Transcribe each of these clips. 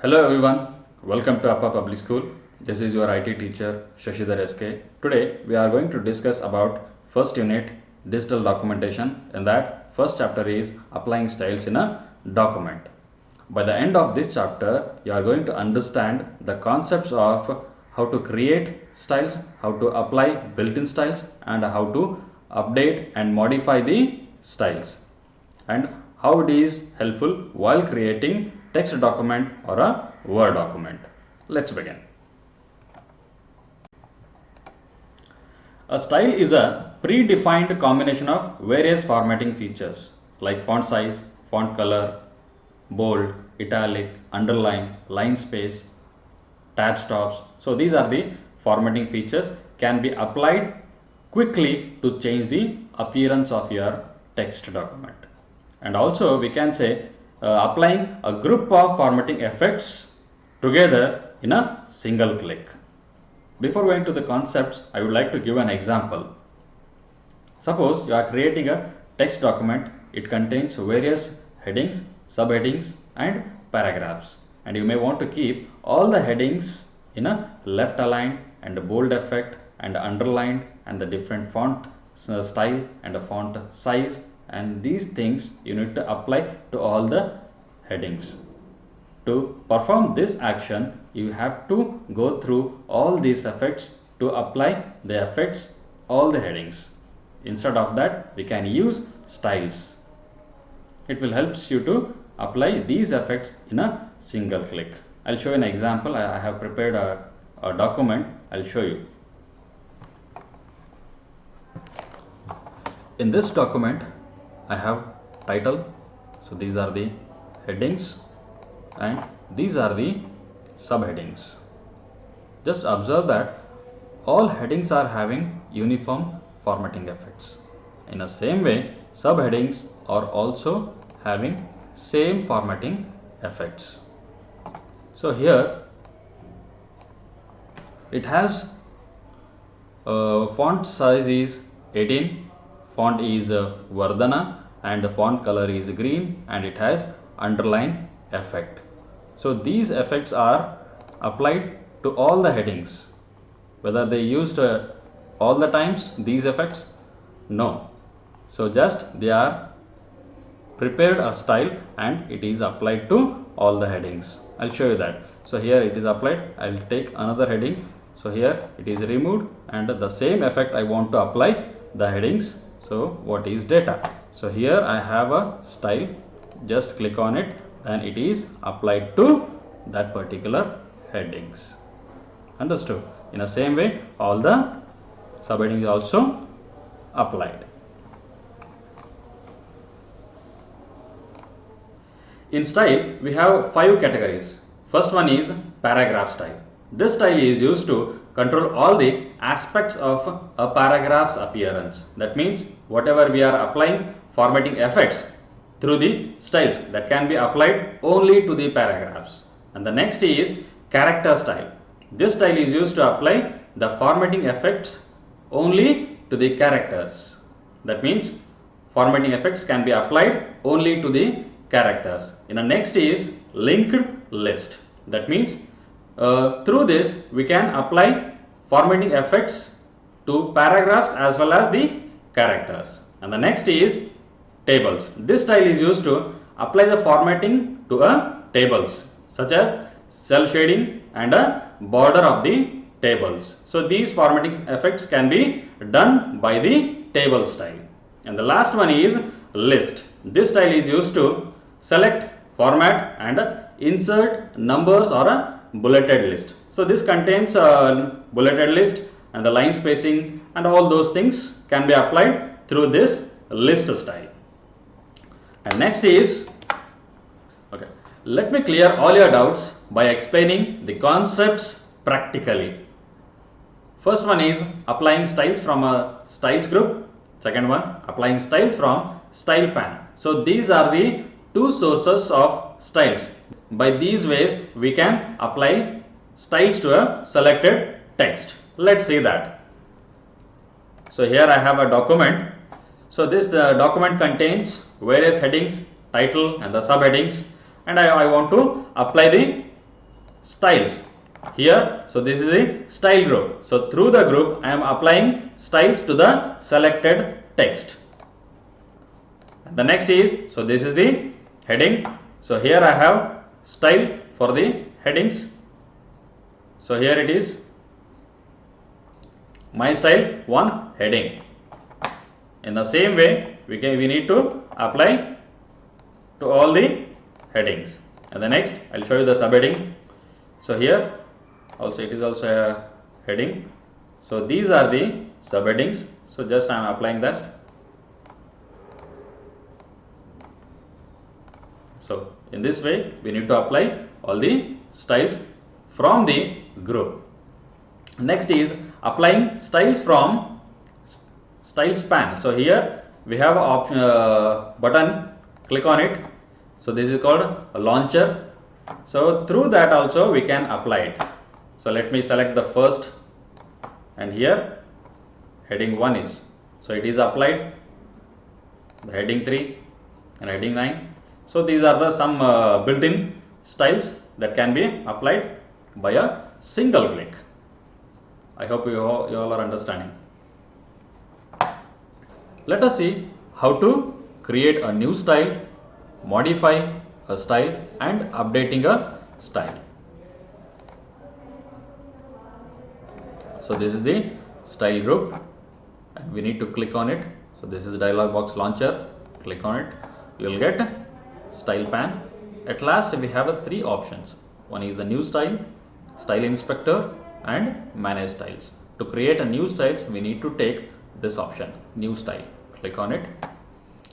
Hello everyone, welcome to Appa Public School. This is your IT teacher Shashidhar SK. Today we are going to discuss about first unit digital documentation. In that first chapter is applying styles in a document. By the end of this chapter you are going to understand the concepts of how to create styles, how to apply built-in styles and how to update and modify the styles, and how it is helpful while creating text document or a Word document. Let's begin. A style is a predefined combination of various formatting features like font size, font color, bold, italic, underline, line space, tab stops. So these are the formatting features can be applied quickly to change the appearance of your text document. And also we can say applying a group of formatting effects together in a single click. Before going to the concepts, I would like to give an example. Suppose you are creating a text document. It contains various headings, subheadings and paragraphs, and you may want to keep all the headings in a left aligned and a bold effect and underlined and the different font style and a font size, and these things you need to apply to all the headings. To perform this action you have to go through all these effects to apply the effects all the headings. Instead of that we can use styles. It will helps you to apply these effects in a single click. I'll show you an example. I have prepared a document. I'll show you. In this document I have title, so these are the headings and these are the subheadings. Just observe that all headings are having uniform formatting effects. In the same way subheadings are also having same formatting effects. So here it has font size is 18, font is Vardhana and the font color is green, and it has underline effect. So these effects are applied to all the headings. Whether they used all the times these effects? No. So just they are prepared a style and it is applied to all the headings. I'll show you that. So here it is applied. I'll take another heading. So here it is removed and the same effect I want to apply the headings. So what is data? So here I have a style. Just click on it and it is applied to that particular headings. Understood? In the same way all the subheadings also applied. In style we have 5 categories. First one is paragraph style. This style is used to control all the aspects of a paragraph's appearance. That means whatever we are applying formatting effects through the styles, that can be applied only to the paragraphs. And the next is character style. This style is used to apply the formatting effects only to the characters. That means formatting effects can be applied only to the characters. And the next is linked list. That means through this we can apply formatting effects to paragraphs as well as the characters. And the next is tables. This style is used to apply the formatting to a tables such as cell shading and a border of the tables. So these formatting effects can be done by the table style. And the last one is list. This style is used to select, format and insert numbers or a bulleted list. So this contains a bulleted list and the line spacing and all those things can be applied through this list style. And next is, okay, let me clear all your doubts by explaining the concepts practically. First one is applying styles from a styles group. Second one, applying styles from style pan. So these are the two sources of styles. By these ways we can apply styles to a selected text. Let's see that. So here I have a document. So this document contains various headings, title and the subheadings, and I want to apply the styles here. So this is a style group. So through the group I am applying styles to the selected text. The next is, so this is the heading. So here I have style for the headings. So here it is my style 1 heading. In the same way we need to apply to all the headings. And the next I'll show you the subheading. So here also it is also a heading. So these are the subheadings. So just I am applying that. So in this way we need to apply all the styles from the group. Next is applying styles from styles pan. So here we have a option button, click on it. So this is called a launcher. So through that also we can apply it. So let me select the first, and here heading 1 is, so it is applied, the heading 3 and heading 9. So these are the some built-in styles that can be applied by a single click. I hope you all are understanding. Let us see how to create a new style, modify a style and updating a style. So this is the style group and we need to click on it. So this is the dialog box launcher, click on it, you will get style pan. At last we have 3 options. One is the new style, style inspector and manage styles. To create a new styles we need to take this option, new style, click on it.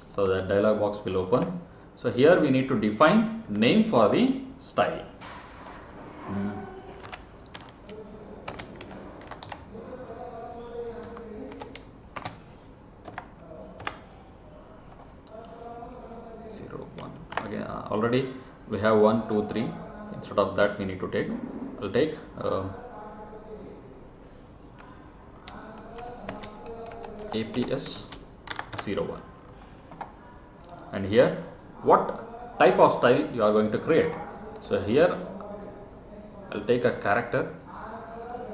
So the dialog box will open. So here we need to define name for the style. Again already we have 1, 2, 3. Instead of that we need to take, I'll take APS 01, and here what type of style you are going to create. So here I'll take a character.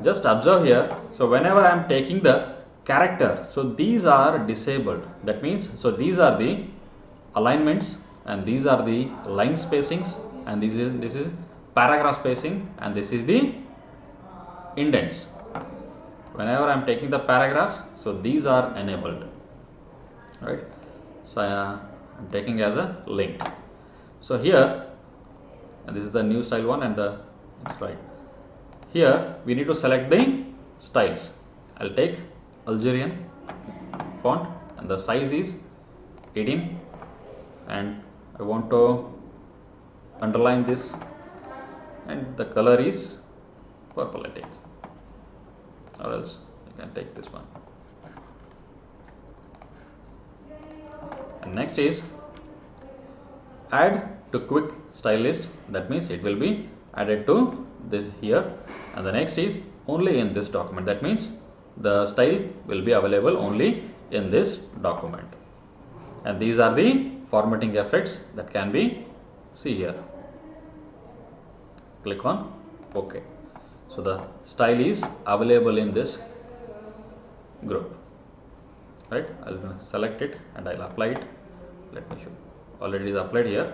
Just observe here. So whenever I am taking the character, so these are disabled. That means, so these are the alignments and these are the line spacings and this is paragraph spacing and this is the indents. Whenever I am taking the paragraphs, so these are enabled, right? So I am taking as a linked. So here, and this is the new style 1 and the next right. Here we need to select the styles. I'll take Algerian font and the size is 18 and I want to underline this and the color is purple, I take, or else you can take this one. And next is add to quick style list. That means it will be added to this here, and the next is only in this document. That means the style will be available only in this document, and these are the formatting effects that can be see here. Click on OK. So the style is available in this group, right? I'll select it and I'll apply it. Let me show. Already is applied here,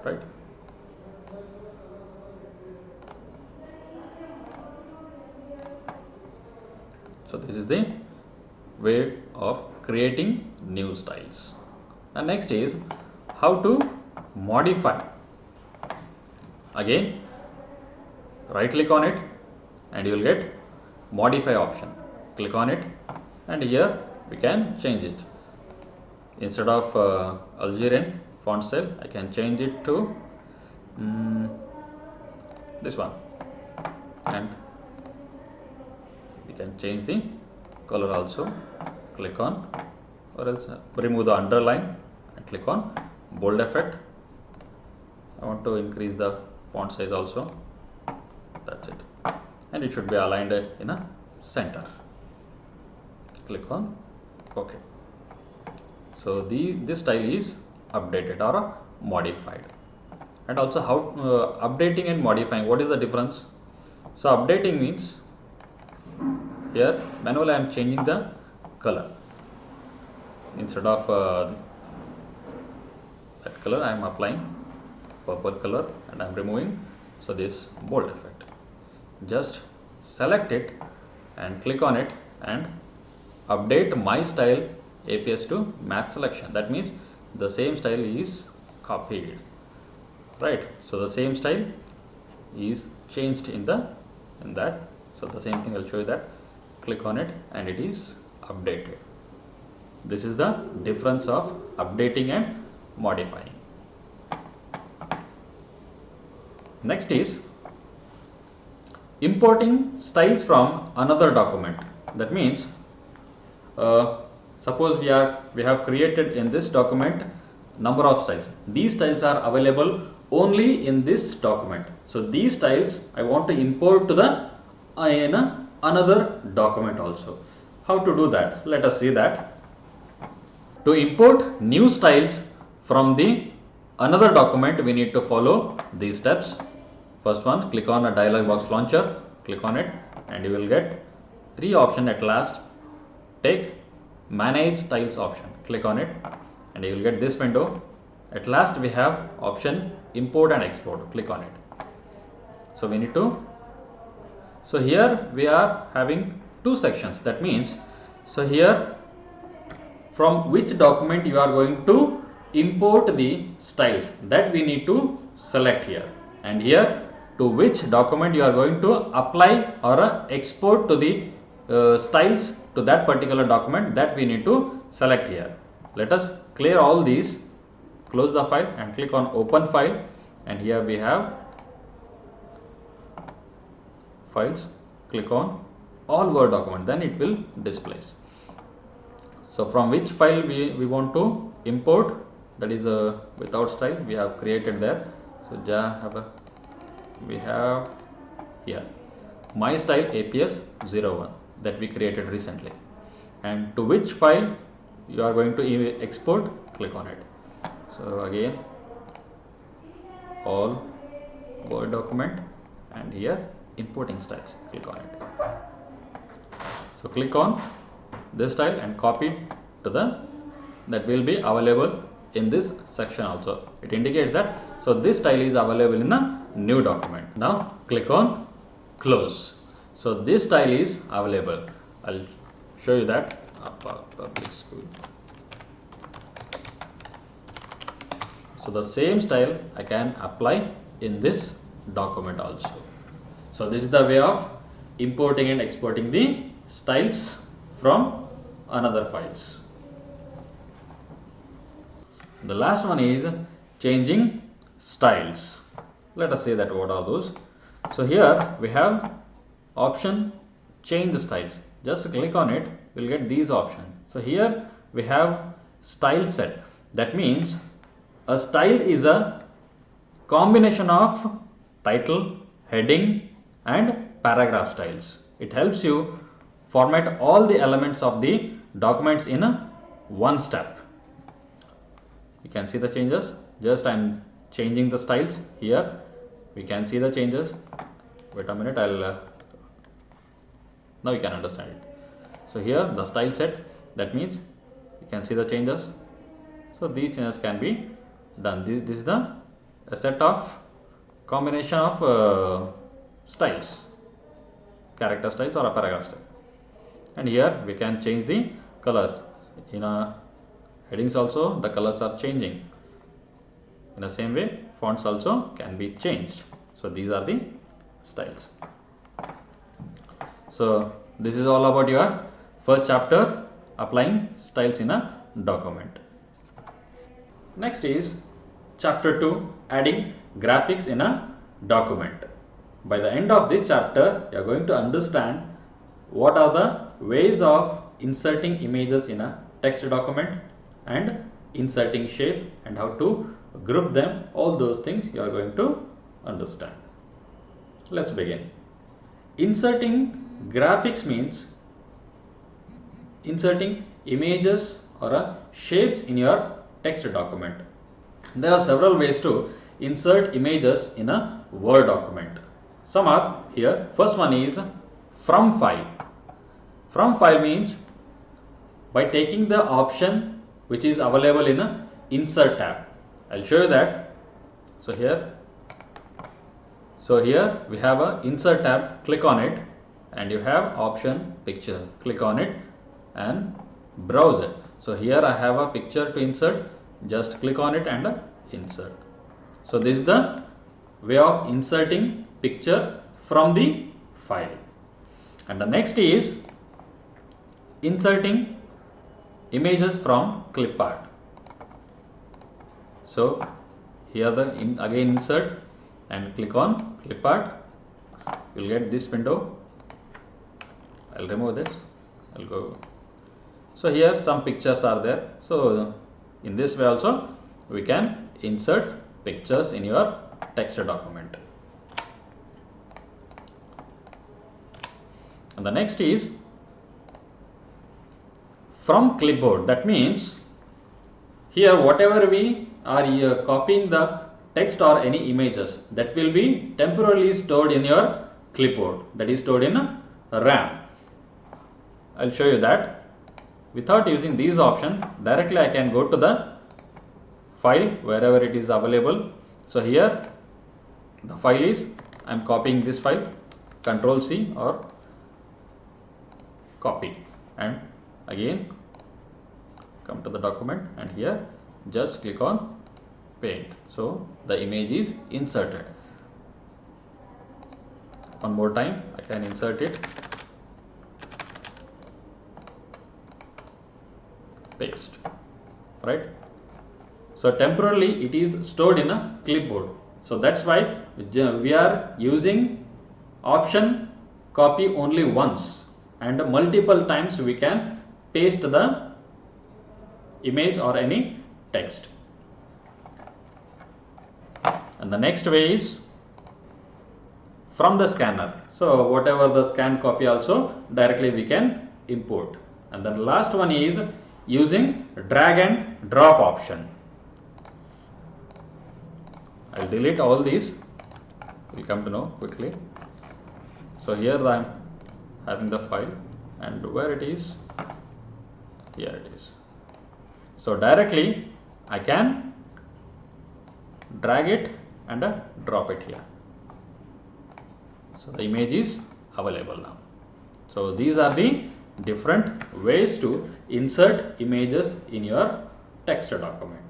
right? So this is the way of creating new styles. And next is how to modify. Again, right click on it and you will get modify option. Click on it and here we can change it. Instead of Algerian font style, I can change it to this one, and we can change the color also. Click on, or else remove the underline and click on bold effect. I want to increase the font size also. That's it, and it should be aligned in a center. Click on OK. So this style is updated or modified. and also how updating and modifying. What is the difference? So updating means here manually I am changing the color. Instead of that color I am applying purple color and I am removing so this bold effect. Just select it and click on it and update my style APS to match selection. That means the same style is copied, right? So the same style is changed in that. So the same thing I'll show you that. Click on it and it is updated. This is the difference of updating and modifying. Next is importing styles from another document. That means suppose we have created in this document number of styles. These styles are available only in this document. So these styles I want to import to the in another document also. How to do that? Let us see that. To import new styles from the another document, we need to follow these steps. First one, click on a dialog box launcher, click on it and you will get three options at last. Take manage styles option, click on it and you will get this window. At last we have option import and export, click on it. So we need to, so here we are having two sections. That means, so here from which document you are going to import the styles, that we need to select here, and here to which document you are going to apply or export to the styles to that particular document, that we need to select here. Let us clear all these, close the file and click on open file, and here we have files. Click on all Word document, then it will displays. So from which file we want to import, that is without style we have created there. So we have here my style APS 01 that we created recently, and to which file you are going to export, click on it. So again all Word document and here importing styles, click on it. So click on this style and copy it to that will be available in this section also. It indicates that so this style is available in a new document. Now click on close. So this style is available. I'll show you that. Public school. So the same style I can apply in this document also. So this is the way of importing and exporting the styles from another files. The last one is changing styles. Let us say that what are those. So here we have option change the styles. Just click on it, we'll get these options. So here we have style set. That means a style is a combination of title, heading and paragraph styles. It helps you format all the elements of the documents in one step. You can see the changes. Just I am changing the styles here. We can see the changes. Wait a minute, I'll now you can understand it. So here the style set, that means you can see the changes. So these changes can be done. This is the a set of combination of styles, character styles or a paragraph style. And here we can change the colors. In headings also the colors are changing. In the same way fonts also can be changed. So these are the styles. So this is all about your first chapter, applying styles in a document. Next is chapter 2, adding graphics in a document. By the end of this chapter you are going to understand what are the ways of inserting images in a text document and inserting shape and how to group them. All those things you are going to understand. Let's begin. Inserting graphics means inserting images or shapes in your text document. There are several ways to insert images in a Word document. Some are here. First one is from file. From file means by taking the option which is available in a insert tab. I'll show you that. So here we have a insert tab. Click on it and you have option picture. Click on it and browse it. So here I have a picture to insert. Just click on it and insert. So this is the way of inserting picture from the file. And the next is inserting images from clipart. So here again insert and click on clipart. You'll get this window. I'll remove this. I'll go. So here some pictures are there. So in this way also we can insert pictures in your text document. And the next is from clipboard. That means here whatever we are copying the text or any images, that will be temporarily stored in your clipboard, that is stored in RAM. I'll show you that. Without using these options, directly I can go to the file wherever it is available. So here the file is, I am copying this file, Control C or copy, and again come to the document and here just click on paint. So the image is inserted. One more time I can insert it, paste, right? So temporarily it is stored in a clipboard. So that's why we are using option copy only once, and multiple times we can paste the image or any text. And the next way is from the scanner. So whatever the scan copy also directly we can import. And then last one is using drag and drop option. I'll delete all these. We'll come to know quickly. So here I am having the file, and where it is, here it is. So directly I can drag it and drop it here. So the image is available now. So these are the different ways to insert images in your text document.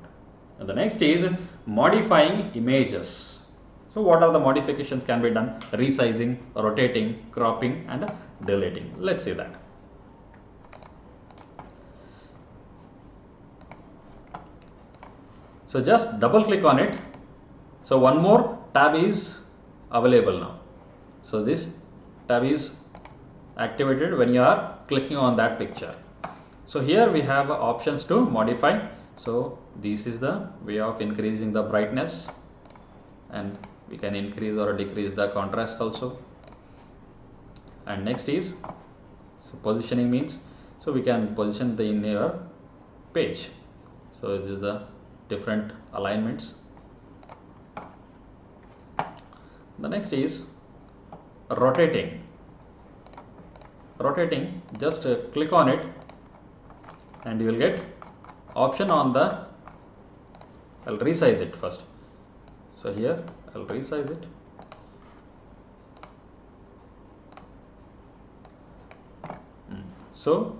And the next is modifying images. So what are the modifications can be done? Resizing, rotating, cropping and deleting. Let's see that. So just double click on it. So one more tab is available now. So this tab is activated when you are clicking on that picture. So here we have options to modify. So this is the way of increasing the brightness, and we can increase or decrease the contrast also. And next is, so positioning means, so we can position the in your page. So this is the different alignments. The next is rotating. Rotating, just click on it and you will get option on the, I'll resize it first. So here I'll resize it. So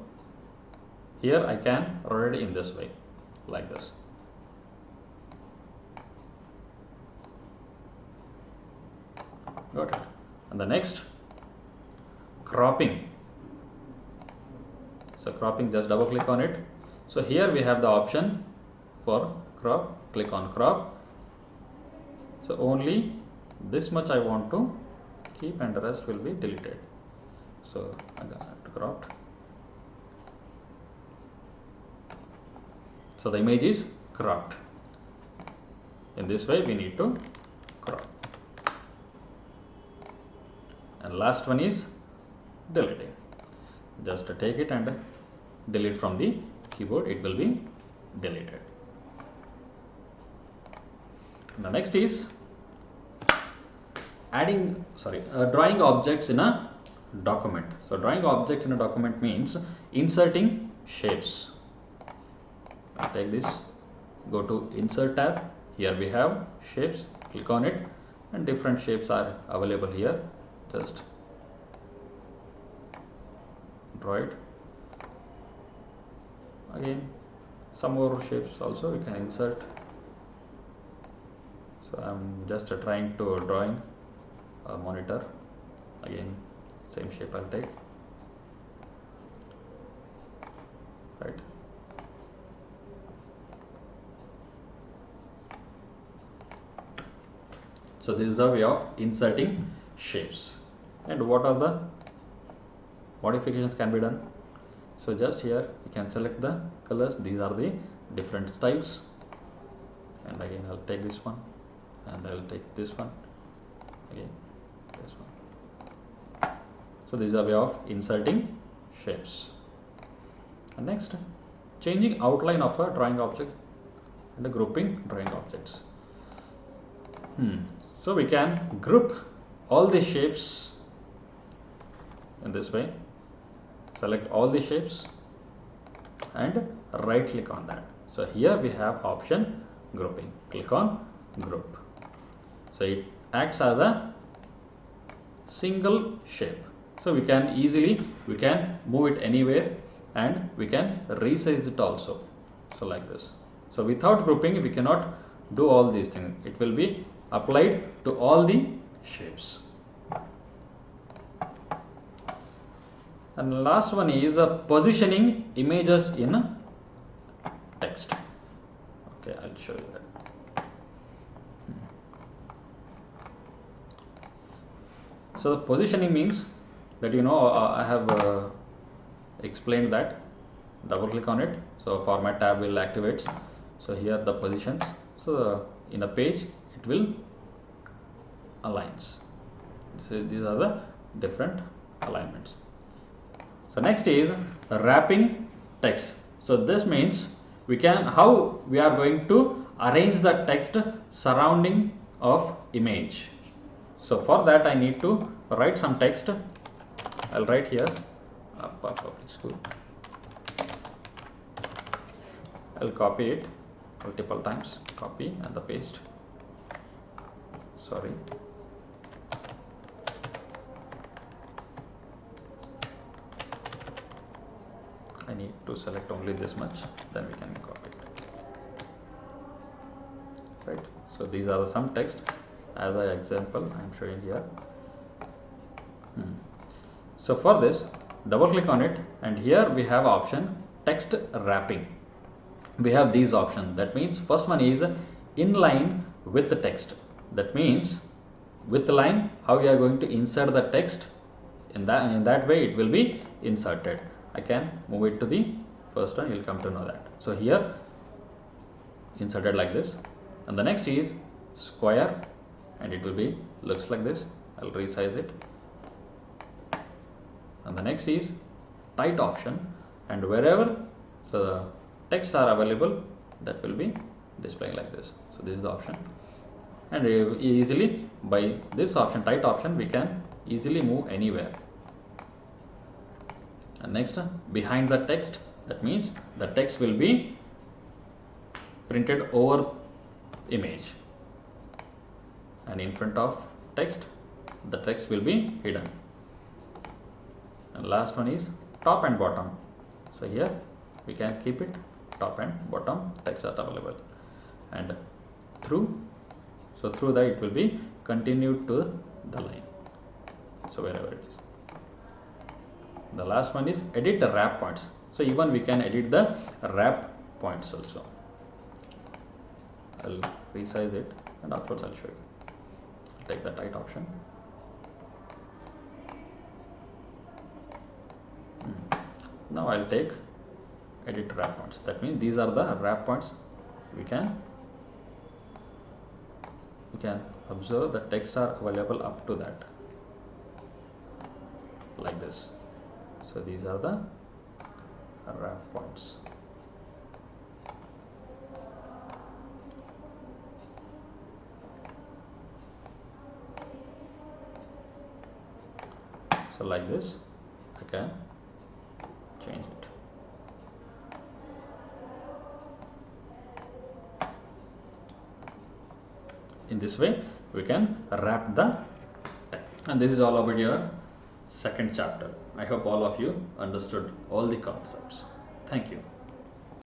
here I can rotate in this way, like this. Got it. And the next, cropping. So cropping, just double click on it. So here we have the option for crop. Click on crop. So only this much I want to keep and the rest will be deleted. So I'm gonna have to crop. So the image is cropped. In this way we need to crop. And last one is deleting. Just take it and delete from the keyboard, it will be deleted. The next is drawing objects in a document. So drawing objects in a document means inserting shapes. I'll take this, go to insert tab. Here we have shapes, click on it, and different shapes are available here. Just draw it. Again, some more shapes also we can insert. So I'm just trying to drawing a monitor. Again, same shape I'll take. Right. So this is the way of inserting shapes. And what are the modifications can be done? So just here you can select the colors. These are the different styles. And again I'll take this one, and I'll take this one, again this one. So this is a way of inserting shapes. And next, changing outline of a drawing object and grouping drawing objects. So we can group all the shapes in this way. Select all the shapes and right click on that. So here we have option grouping. Click on group. So it acts as a single shape. So we can move it anywhere, and we can resize it also. So like this. So without grouping we cannot do all these things. It will be applied to all the shapes. And the last one is positioning images in text. Okay, I'll show you that. So the positioning means that I have explained that. Double click on it. So format tab will activate. So here the positions. So in a page it will aligns. So these are the different alignments. So next is wrapping text. So this means how we are going to arrange the text surrounding of image. So for that I need to write some text. I'll write here public school. I'll copy it multiple times, copy and the paste. Sorry. I need to select only this much, then we can copy it. Right. So these are some text as an example I am showing here. So for this, double click on it, and here we have option text wrapping. We have these options. That means first one is in line with the text. That means with the line, how we are going to insert the text. In that way it will be inserted. I can move it to the first one, you will come to know that. So here inserted like this, and the next is square, and it will be looks like this. I'll resize it. And the next is tight option, and wherever the text are available, that will be displaying like this. So this is the option, and easily by this option, tight option, we can easily move anywhere. And next, behind the text, that means the text will be printed over image, and in front of text the text will be hidden. And last one is top and bottom. So here we can keep it top and bottom text are available, and through that it will be continued to the line, so wherever it is. The last one is edit the wrap points. So even we can edit the wrap points also. I'll resize it, and afterwards I'll show you. I'll take the tight option. Now I'll take edit wrap points. That means these are the wrap points. We can observe the text are available up to that, like this. So these are the wrap points. So like this, I can change it. In this way, we can wrap the text. And this is all about your second chapter. I hope all of you understood all the concepts. Thank you.